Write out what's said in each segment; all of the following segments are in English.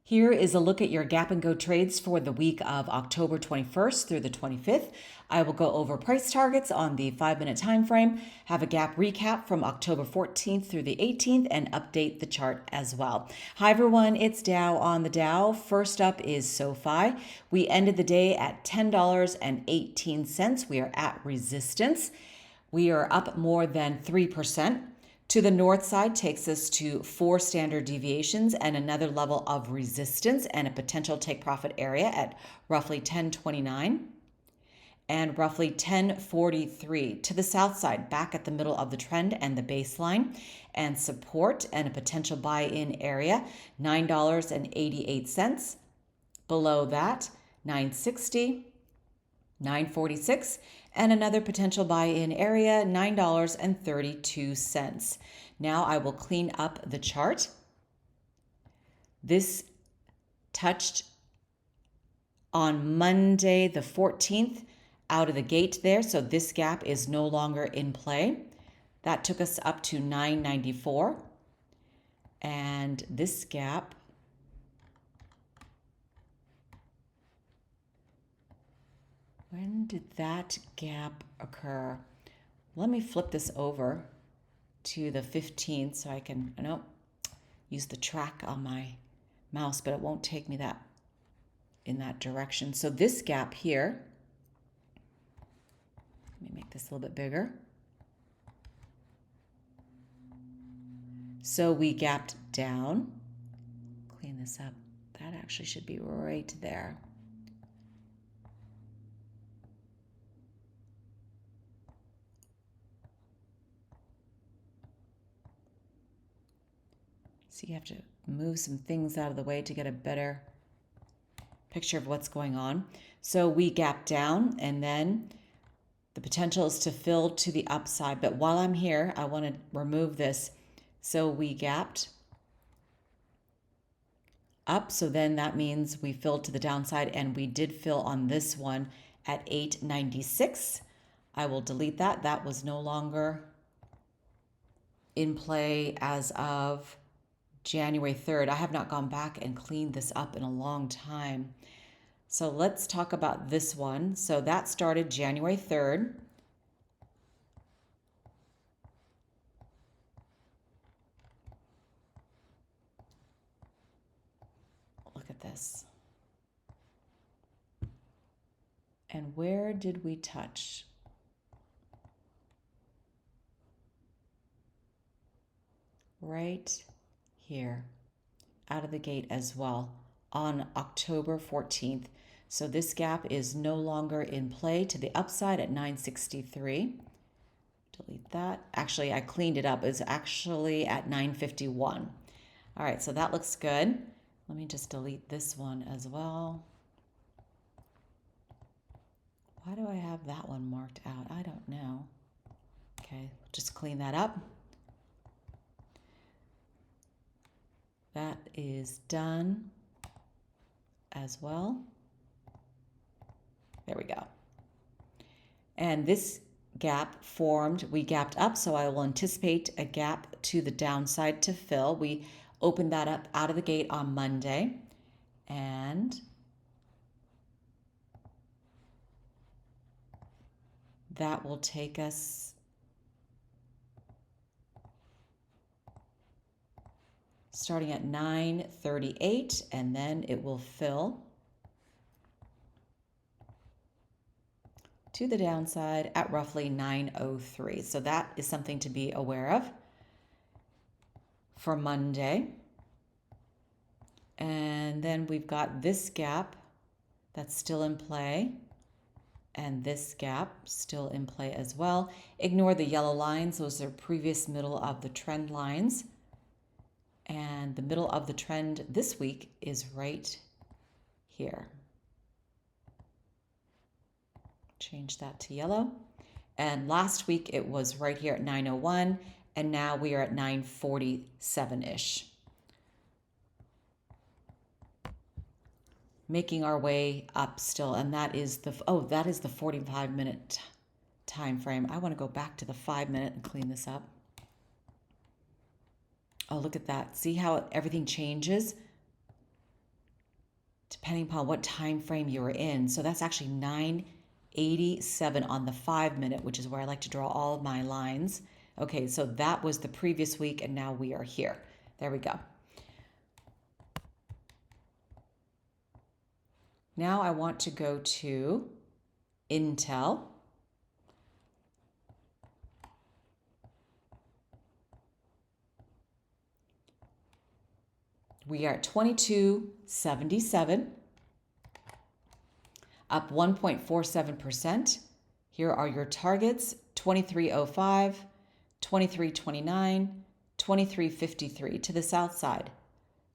Here is a look at your gap and go trades for the week of October 21st through the 25th. I will go over price targets on the 5-minute time frame, have a gap recap from October 14th through the 18th, and update the chart as well. Hi everyone, it's Dow on the Dow. First up is Sofi. We ended the day at $10.18. We are at resistance. We are up more than 3%. To the north side takes us to 4 standard deviations and another level of resistance and a potential take profit area at roughly 10.29 and roughly 10.43. To the south side, back at the middle of the trend and the baseline, and support and a potential buy-in area, $9.88. Below that, 9.60. 9.46, and another potential buy-in area, $9.32. Now I will clean up the chart. This touched on Monday the 14th out of the gate there, so this gap is no longer in play. That took us up to 9.94, and this gap when did that gap occur? Let me flip this over to the 15th so I can, use the track on my mouse, but it won't take me in that direction. So this gap here, let me make this a little bit bigger. So we gapped down. Clean this up. That actually should be right there. So you have to move some things out of the way to get a better picture of what's going on. So we gapped down, and then the potential is to fill to the upside. But while I'm here, I want to remove this. So we gapped up. So then that means we filled to the downside, and we did fill on this one at 8.96. I will delete that. That was no longer in play as of January 3rd. I have not gone back and cleaned this up in a long time. So let's talk about this one. So that started January 3rd. Look at this. And where did we touch? Right here, out of the gate as well, on October 14th. So this gap is no longer in play to the upside at 9.63. Delete that. Actually, I cleaned it up. It's actually at 9.51. All right, so that looks good. Let me just delete this one as well. Why do I have that one marked out? I don't know. Okay, just clean that up. That is done as well. There we go. And this gap formed, we gapped up, so I will anticipate a gap to the downside to fill. We opened that up out of the gate on Monday, and that will take us starting at 9.38, and then it will fill to the downside at roughly 9.03. So that is something to be aware of for Monday. And then we've got this gap that's still in play, and this gap still in play as well. Ignore the yellow lines. Those are previous middle of the trend lines. And the middle of the trend this week is right here. Change that to yellow. And last week it was right here at 9.01, and now we are at 9.47-ish. Making our way up still, and that is the 45-minute time frame. I want to go back to the 5-minute and clean this up. Oh, look at that. See how everything changes? depending upon what time frame you were in. So that's actually 987 on the 5-minute, which is where I like to draw all of my lines. Okay, so that was the previous week, and now we are here. There we go. Now I want to go to Intel. We are at 2277, up 1.47%. Here are your targets: 2305, 2329, 2353 to the south side,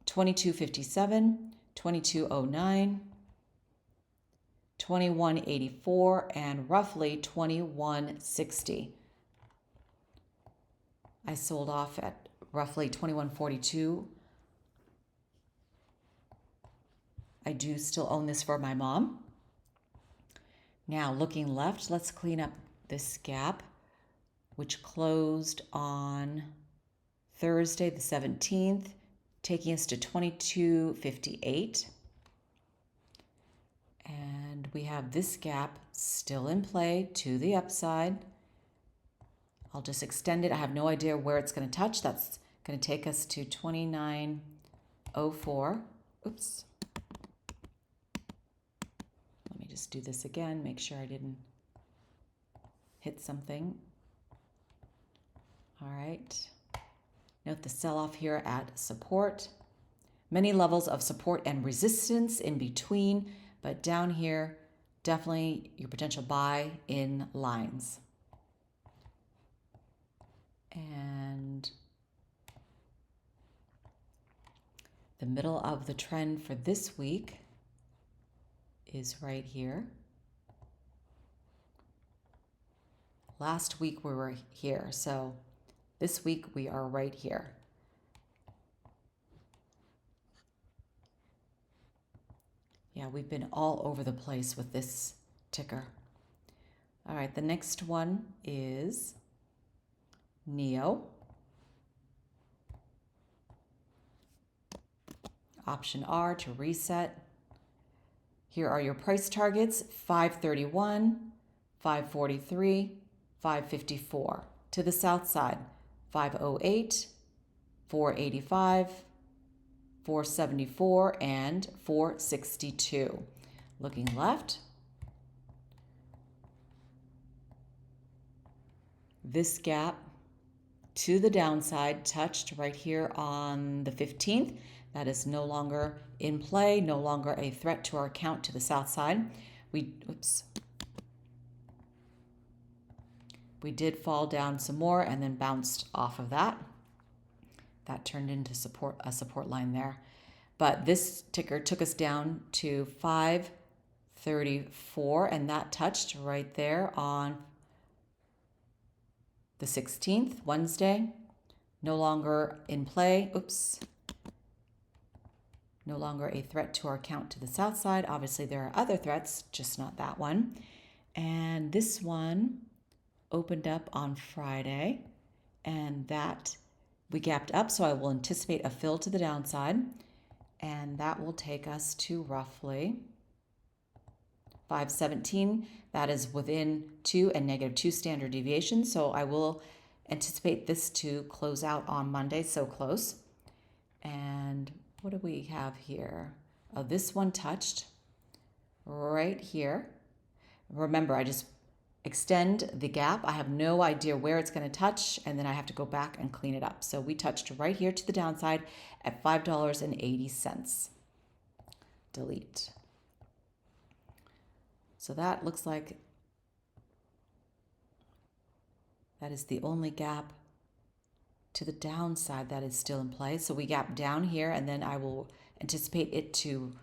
2257, 2209, 2184, and roughly 2160. I sold off at roughly 2142. I do still own this for my mom. Now looking left, let's clean up this gap, which closed on Thursday the 17th, taking us to 2258. And we have this gap still in play to the upside. I'll just extend it. I have no idea where it's going to touch. That's going to take us to 2904. Oops. Let me just do this again, make sure I didn't hit something. All right. Note the sell-off here at support. Many levels of support and resistance in between, but down here, definitely your potential buy in lines. And the middle of the trend for this week is right here. Last week we were here, so this week we are right here. Yeah, we've been all over the place with this ticker. All right, the next one is NEO. Option R to reset. Here are your price targets: 531, 543, 554. To the south side, 508, 485, 474, and 462. Looking left, this gap to the downside touched right here on the 15th. That is no longer in play, no longer a threat to our account to the south side. We did fall down some more and then bounced off of that. That turned into a support line there. But this ticker took us down to 534, and that touched right there on the 16th, Wednesday. No longer in play. Oops. No longer a threat to our account to the south side. Obviously, there are other threats, just not that one. And this one opened up on Friday, and that we gapped up, so I will anticipate a fill to the downside, and that will take us to roughly 517. That is within 2 and -2 standard deviations, so I will anticipate this to close out on Monday, so close. And what do we have here? Oh, this one touched right here. Remember, I just extend the gap. I have no idea where it's going to touch, and then I have to go back and clean it up. So we touched right here to the downside at $5.80. Delete. So that looks like that is the only gap to the downside that is still in play. So we gap down here, and then I will anticipate it to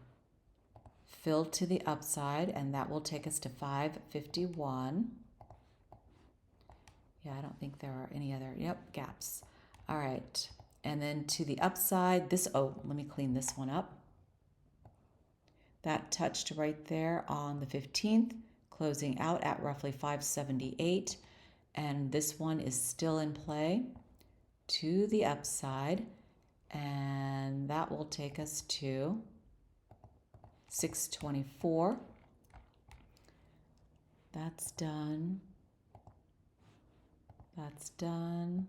fill to the upside, and that will take us to 551. Yeah, I don't think there are any other, gaps. All right, and then to the upside, let me clean this one up. That touched right there on the 15th, closing out at roughly 578, and this one is still in play to the upside, and that will take us to 624. That's done. That's done.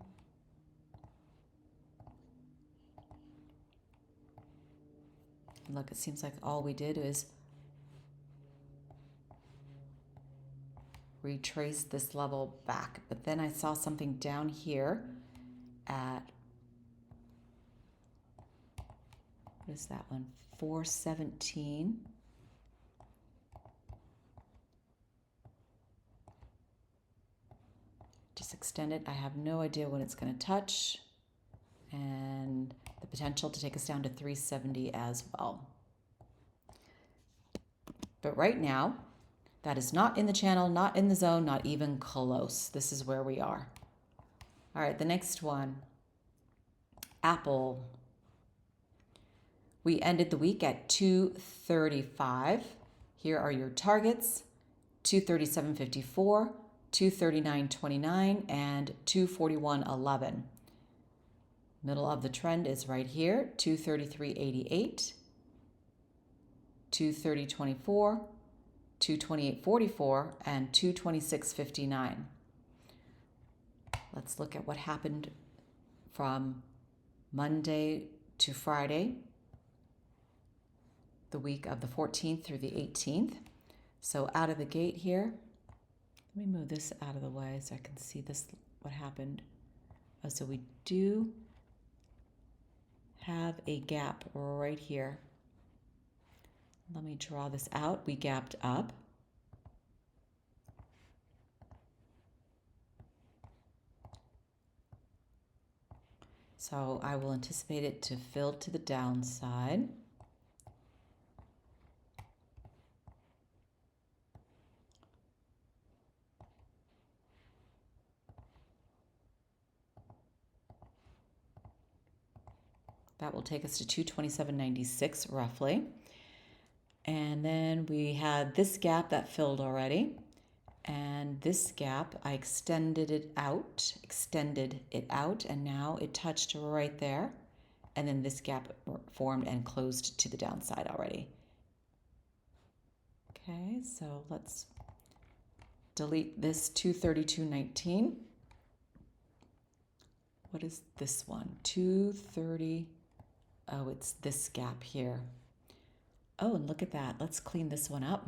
Look, it seems like all we did is retrace this level back. But then I saw something down here at, what is that one? 417. Just extend it. I have no idea when it's going to touch, and the potential to take us down to 370 as well. But right now, that is not in the channel, not in the zone, not even close. This is where we are. All right, the next one, Apple. We ended the week at 235. Here are your targets: 237.54, 239.29, and 241.11. Middle of the trend is right here, 233.88, 230.24, 228.44, and 226.59. Let's look at what happened from Monday to Friday, the week of the 14th through the 18th. So out of the gate here, let me move this out of the way so I can see this, what happened. Oh, so we do have a gap right here. Let me draw this out. We gapped up. So I will anticipate it to fill to the downside. That will take us to 227.96 roughly. And then we had this gap that filled already. And this gap, I extended it out, and now it touched right there. And then this gap formed and closed to the downside already. Okay, so let's delete this 232.19. What is this one? 230. Oh, it's this gap here. Oh, and look at that. Let's clean this one up.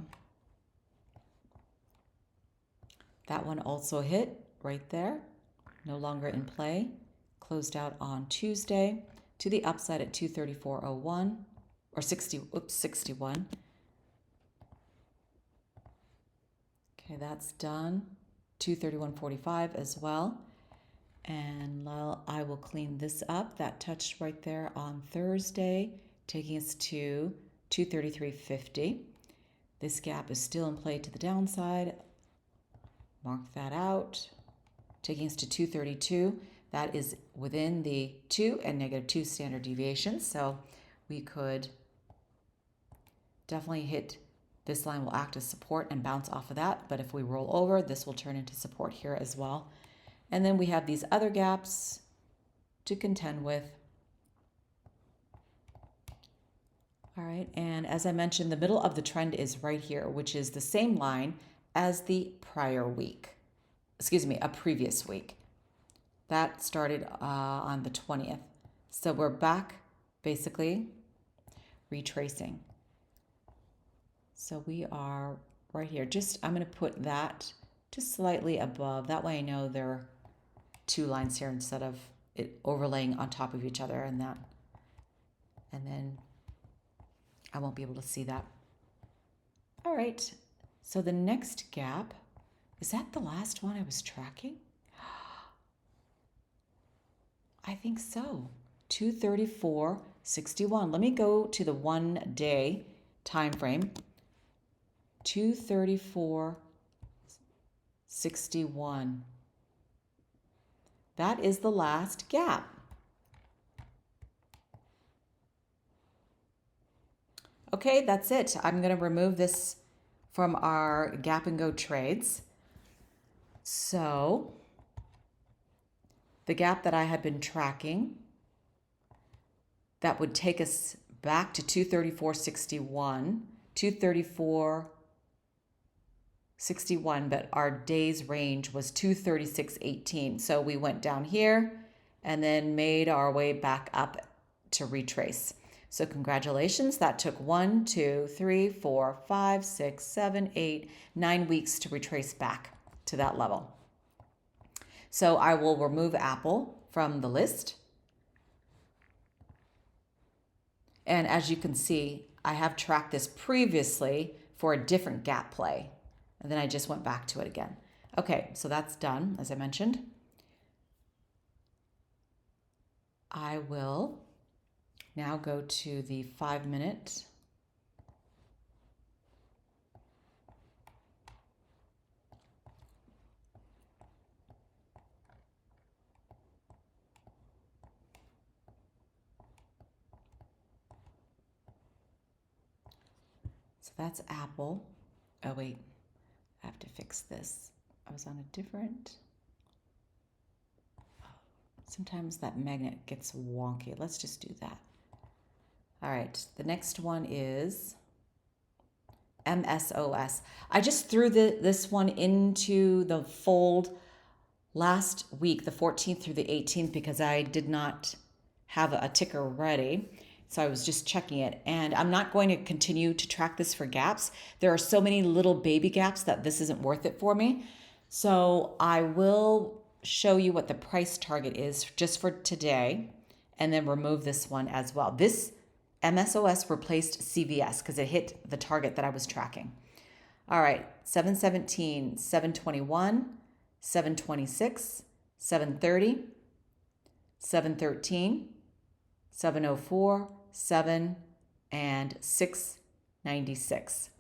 That one also hit right there. No longer in play. Closed out on Tuesday to the upside at 234.01 or 61. Okay, that's done. 231.45 as well. And I will clean this up. That touched right there on Thursday, taking us to 233.50. This gap is still in play to the downside. Mark that out, taking us to 232. That is within the 2 and -2 standard deviations. So we could definitely hit, this line will act as support and bounce off of that. But if we roll over, this will turn into support here as well. And then we have these other gaps to contend with. All right, and as I mentioned, the middle of the trend is right here, which is the same line as the prior week. Excuse me, a previous week. That started on the 20th. So we're back basically retracing. So we are right here. I'm going to put that just slightly above. That way I know there are two lines here instead of it overlaying on top of each other and that. And then I won't be able to see that. All right. So the next gap, is that the last one I was tracking? I think so. 234.61. Let me go to the 1 day time frame. 234.61. That is the last gap. Okay, that's it. I'm going to remove this from our gap and go trades. So the gap that I had been tracking, that would take us back to 234.61 234.61, but our day's range was 236.18. So we went down here and then made our way back up to retrace. So congratulations, that took 1, 2, 3, 4, 5, 6, 7, 8, 9 weeks to retrace back to that level. So I will remove Apple from the list. And as you can see, I have tracked this previously for a different gap play. And then I just went back to it again. Okay, so that's done, as I mentioned. I will now go to the 5-minute. So that's Apple. Oh, wait, I have to fix this. I was on a different. Sometimes that magnet gets wonky. Let's just do that. All right, the next one is MSOS. I just threw this one into the fold last week, the 14th through the 18th, because I did not have a ticker ready. So I was just checking it, and I'm not going to continue to track this for gaps. There are so many little baby gaps that this isn't worth it for me. So I will show you what the price target is just for today, and then remove this one as well. This MSOS replaced CVS because it hit the target that I was tracking. All right, 717, 721, 726, 730, 713, 704, 7, and 696.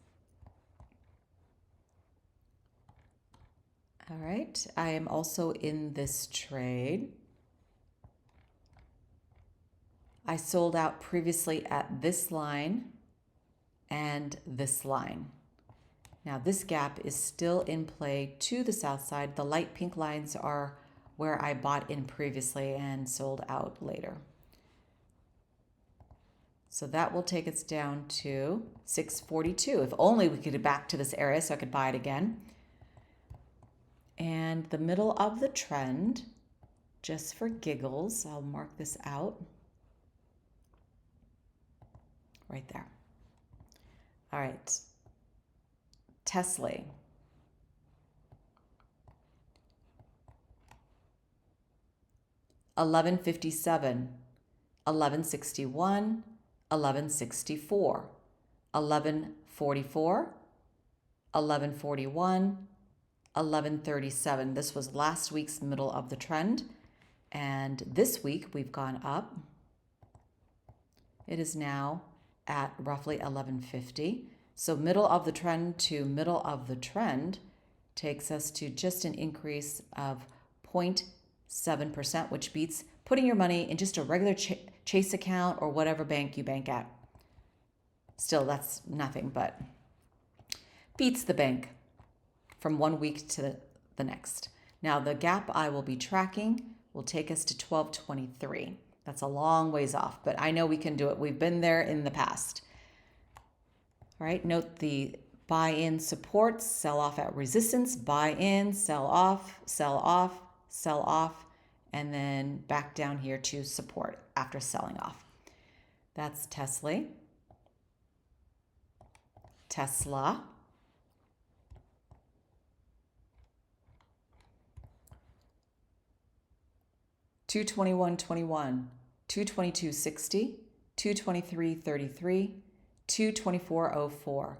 All right, I am also in this trade. I sold out previously at this line and this line. Now this gap is still in play to the south side. The light pink lines are where I bought in previously and sold out later. So that will take us down to 642. If only we could get back to this area so I could buy it again. And the middle of the trend, just for giggles, I'll mark this out. Right there. All right. Tsly. $11.57, $11.61, $11.64, $11.44, $11.41, $11.37. This was last week's middle of the trend, and this week we've gone up. It is now at roughly $11.50. So middle of the trend to middle of the trend takes us to just an increase of 0.7%, which beats putting your money in just a regular Chase account or whatever bank you bank at. Still, that's nothing, but beats the bank from 1 week to the next. Now, the gap I will be tracking will take us to 12.23. That's a long ways off, but I know we can do it. We've been there in the past. All right, note the buy-in support, sell off at resistance, buy in, sell off, sell off, sell off, and then back down here to support after selling off. That's Tsly. Tsla. $221.21, $222.60, $223.33, $224.04,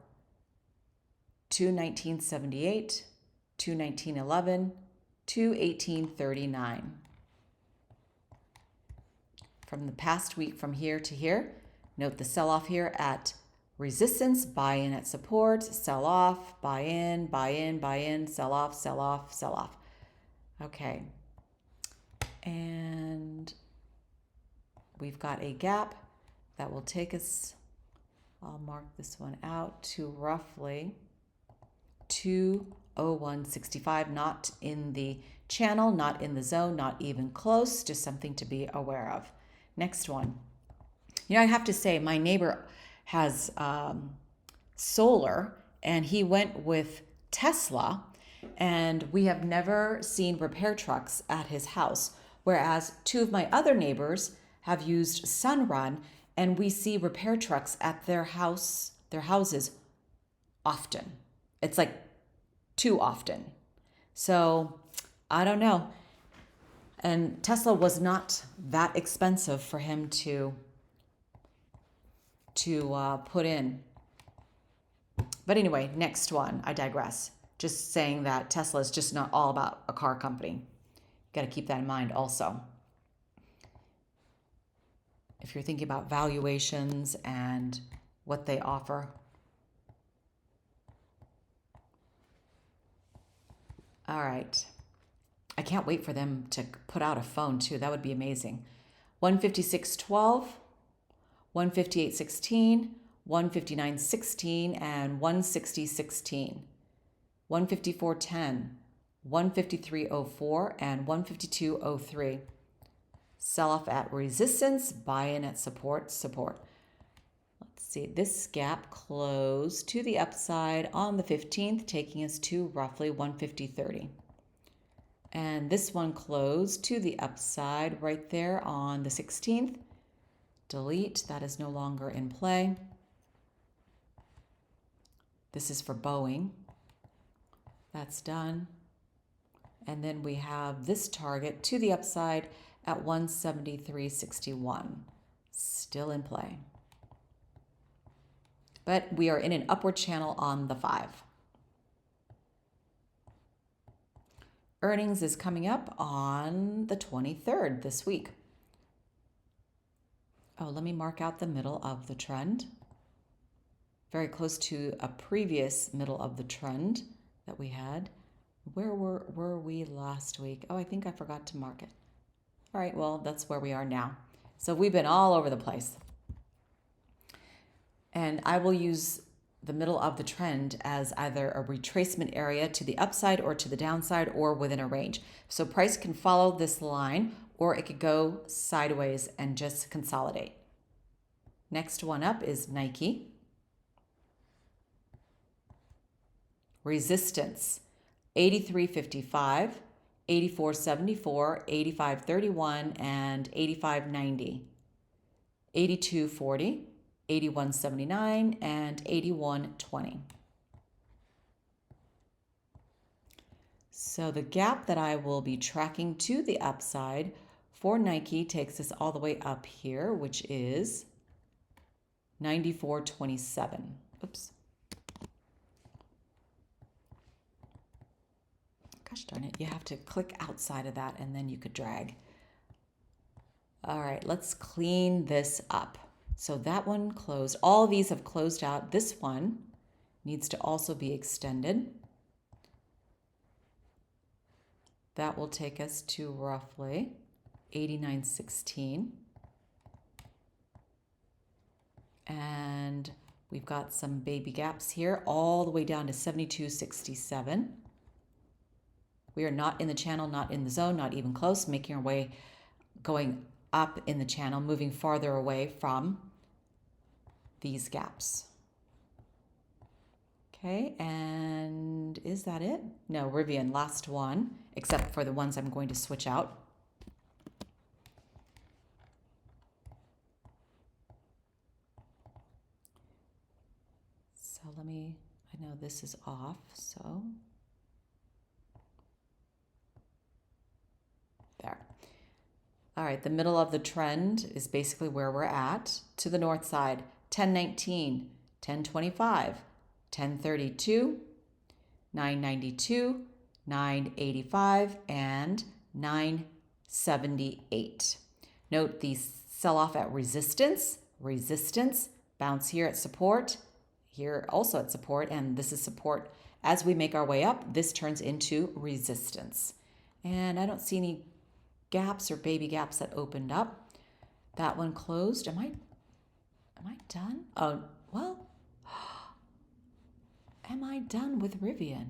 $219.78, $219.11, $218.39. From the past week from here to here, note the sell-off here at resistance, buy in at support, sell off, buy in, buy in, buy in, sell off, sell off, sell off. Okay. And we've got a gap that will take us, I'll mark this one out, to roughly 201.65, not in the channel, not in the zone, not even close, just something to be aware of. Next one. You know, I have to say, my neighbor has solar, and he went with Tesla, and we have never seen repair trucks at his house, whereas two of my other neighbors have used Sunrun, and we see repair trucks at their houses often. It's like too often. So I don't know. And Tesla was not that expensive for him to put in. But anyway, next one. I digress. Just saying that Tesla is just not all about a car company. Got to keep that in mind also. If you're thinking about valuations and what they offer. All right. I can't wait for them to put out a phone too. That would be amazing. 156.12, 158.16, 159.16, and 160.16. 154.10, 153.04, and 152.03. Sell off at resistance, buy in at support. Let's see, this gap closed to the upside on the 15th, taking us to roughly 150.30. And this one closed to the upside right there on the 16th. Delete, that is no longer in play. This is for Boeing. That's done. And then we have this target to the upside at 173.61. Still in play. But we are in an upward channel on the 5. Earnings is coming up on the 23rd this week. Oh, let me mark out the middle of the trend. Very close to a previous middle of the trend that we had. Where were we last week? Oh, I think I forgot to mark it. All right, well, that's where we are now. So we've been all over the place. And I will use the middle of the trend as either a retracement area to the upside or to the downside or within a range. So price can follow this line or it could go sideways and just consolidate. Next one up is Nike. Resistance, 83.55, 84.74, 85.31, and 85.90. 82.40, 81.79, and 81.20. So the gap that I will be tracking to the upside for Nike takes us all the way up here, which is 94.27. Oops. Gosh darn it, you have to click outside of that and then you could drag. All right, let's clean this up. So that one closed. All these have closed out. This one needs to also be extended. That will take us to roughly 89.16. And we've got some baby gaps here all the way down to 72.67. We are not in the channel, not in the zone, not even close, making our way, going up in the channel, moving farther away from these gaps. Okay, and is that it? No, RIVN, last one, except for the ones I'm going to switch out. So let me, I know this is off, so. There. All right, the middle of the trend is basically where we're at. To the north side, 1019, 1025, 1032, 992, 985, and 978. Note the sell-off at resistance, bounce here at support, here also at support, and this is support. As we make our way up, this turns into resistance. And I don't see any gaps or baby gaps that opened up. That one closed. Am I done? Oh, well, am I done with RIVN?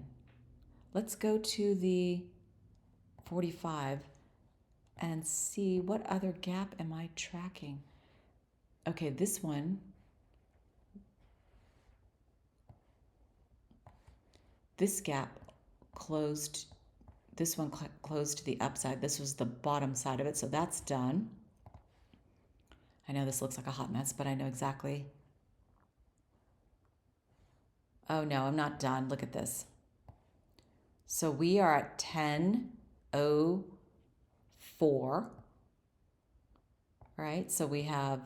Let's go to the 45 and see what other gap am I tracking. Okay, this one this gap closed, this one closed to the upside. This was the bottom side of it, so that's done. I know this looks like a hot mess, but I know exactly. Oh no, I'm not done. Look at this. So we are at 10.04, right? So we have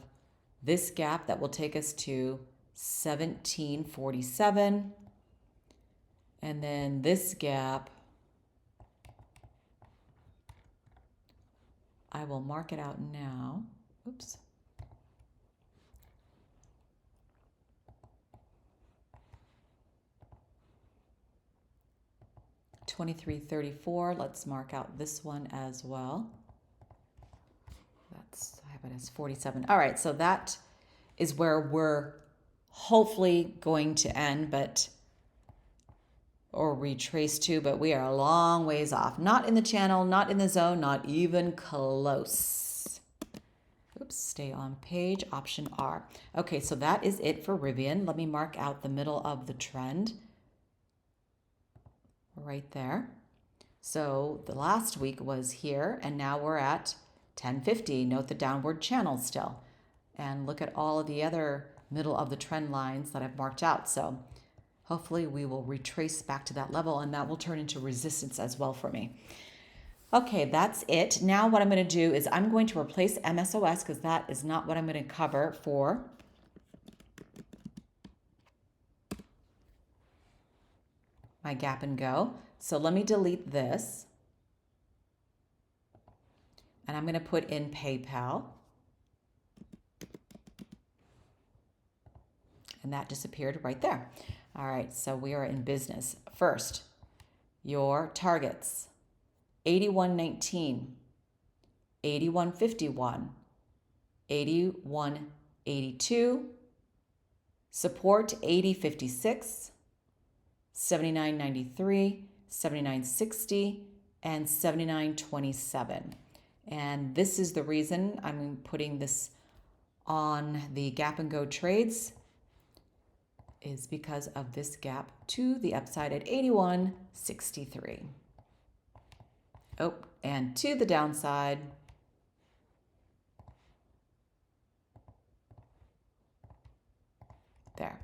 this gap that will take us to 17.47. And then this gap, I will mark it out now. Oops. $23.34. Let's mark out this one as well. I have it as 47. All right, so that is where we're hopefully going to end, or retrace to, but we are a long ways off. Not in the channel, not in the zone, not even close. Oops, stay on page, option R. Okay, so that is it for RIVN. Let me mark out the middle of the trend right there. So the last week was here, and now we're at 10.50. Note the downward channel still. And look at all of the other middle of the trend lines that I've marked out. So hopefully we will retrace back to that level, and that will turn into resistance as well for me. Okay, that's it. Now what I'm going to do is I'm going to replace MSOS because that is not what I'm going to cover for my gap and go. So let me delete this. And I'm going to put in PayPal. And that disappeared right there. All right, so we are in business. First, your targets: 81.19, 81.51, 81.82, support 80.56, 79.93, 79.60, and 79.27. And this is the reason I'm putting this on the gap and go trades, is because of this gap to the upside at 81.63. Oh, and to the downside, there.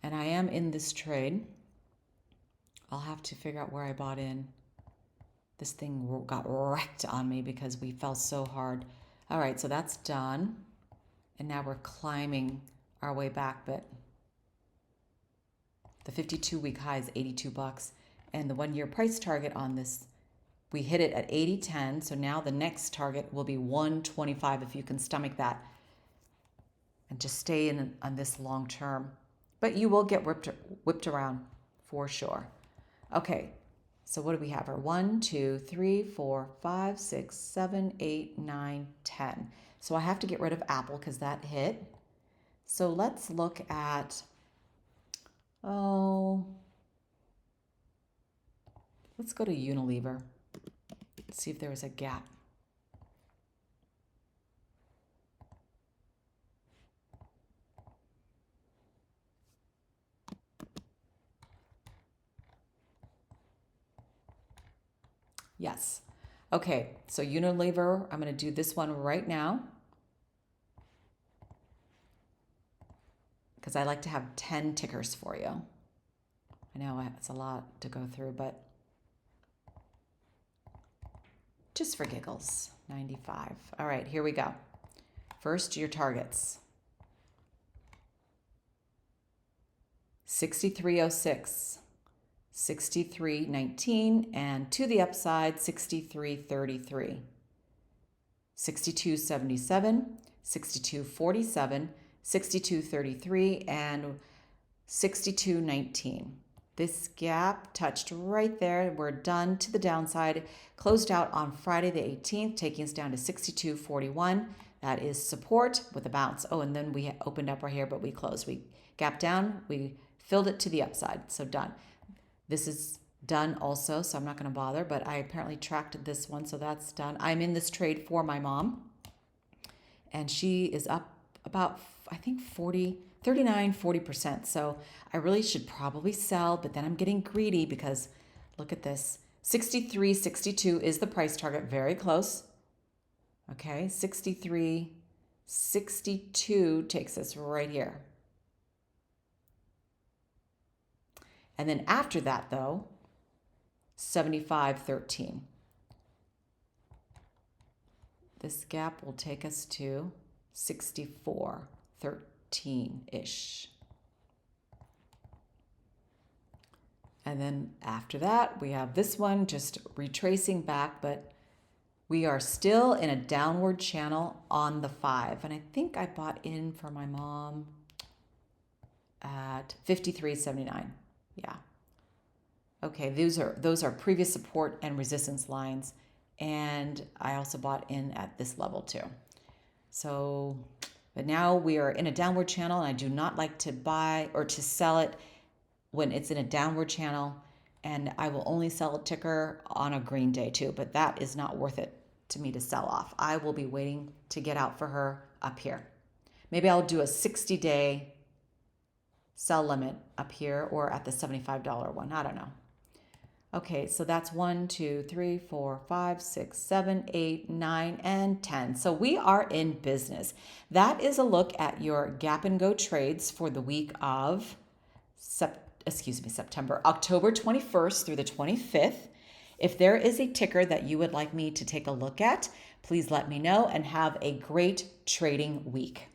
And I am in this trade. I'll have to figure out where I bought in. This thing got wrecked on me because we fell so hard. All right, so that's done. And now we're climbing our way back, but the 52-week high is 82 bucks. And the 1-year price target on this, we hit it at 80.10. So now the next target will be 125 if you can stomach that. And just stay in on this long term. But you will get whipped around for sure. Okay, so what do we have here? 1, 2, 3, 4, 5, 6, 7, 8, 9, 10. So I have to get rid of Apple because that hit. So let's look at, let's go to Unilever. Let's see if there was a gap. Yes. Okay, so Unilever, I'm going to do this one right now because I like to have 10 tickers for you. I know it's a lot to go through, but just for giggles, 95. All right, here we go. First, your targets. 63.06. 63.19, and to the upside 63.33, 62.77, 62.47, 62.33, and 62.19. This gap touched right there. We're done to the downside. Closed out on Friday the 18th, taking us down to 62.41. That is support with a bounce. Oh, and then we opened up right here, but we closed. We gapped down. We filled it to the upside. So done. This is done also, so I'm not going to bother, but I apparently tracked this one, so that's done. I'm in this trade for my mom, and she is up about, I think 40%. So I really should probably sell, but then I'm getting greedy because look at this. 63.62 is the price target, very close. Okay, 63.62 takes us right here. And then after that though, 75.13. This gap will take us to 64.13-ish. And then after that, we have this one just retracing back, but we are still in a downward channel on the 5. And I think I bought in for my mom at 53.79. Yeah. Okay, those are previous support and resistance lines. And I also bought in at this level too. So, but now we are in a downward channel, and I do not like to buy or to sell it when it's in a downward channel, and I will only sell a ticker on a green day too, but that is not worth it to me to sell off. I will be waiting to get out for her up here. Maybe I'll do a 60-day sell limit up here or at the $75 one. I don't know. Okay, so that's 1, 2, 3, 4, 5, 6, 7, 8, 9, and 10. So we are in business. That is a look at your gap and go trades for the week of September, October 21st through the 25th. If there is a ticker that you would like me to take a look at, please let me know, and have a great trading week.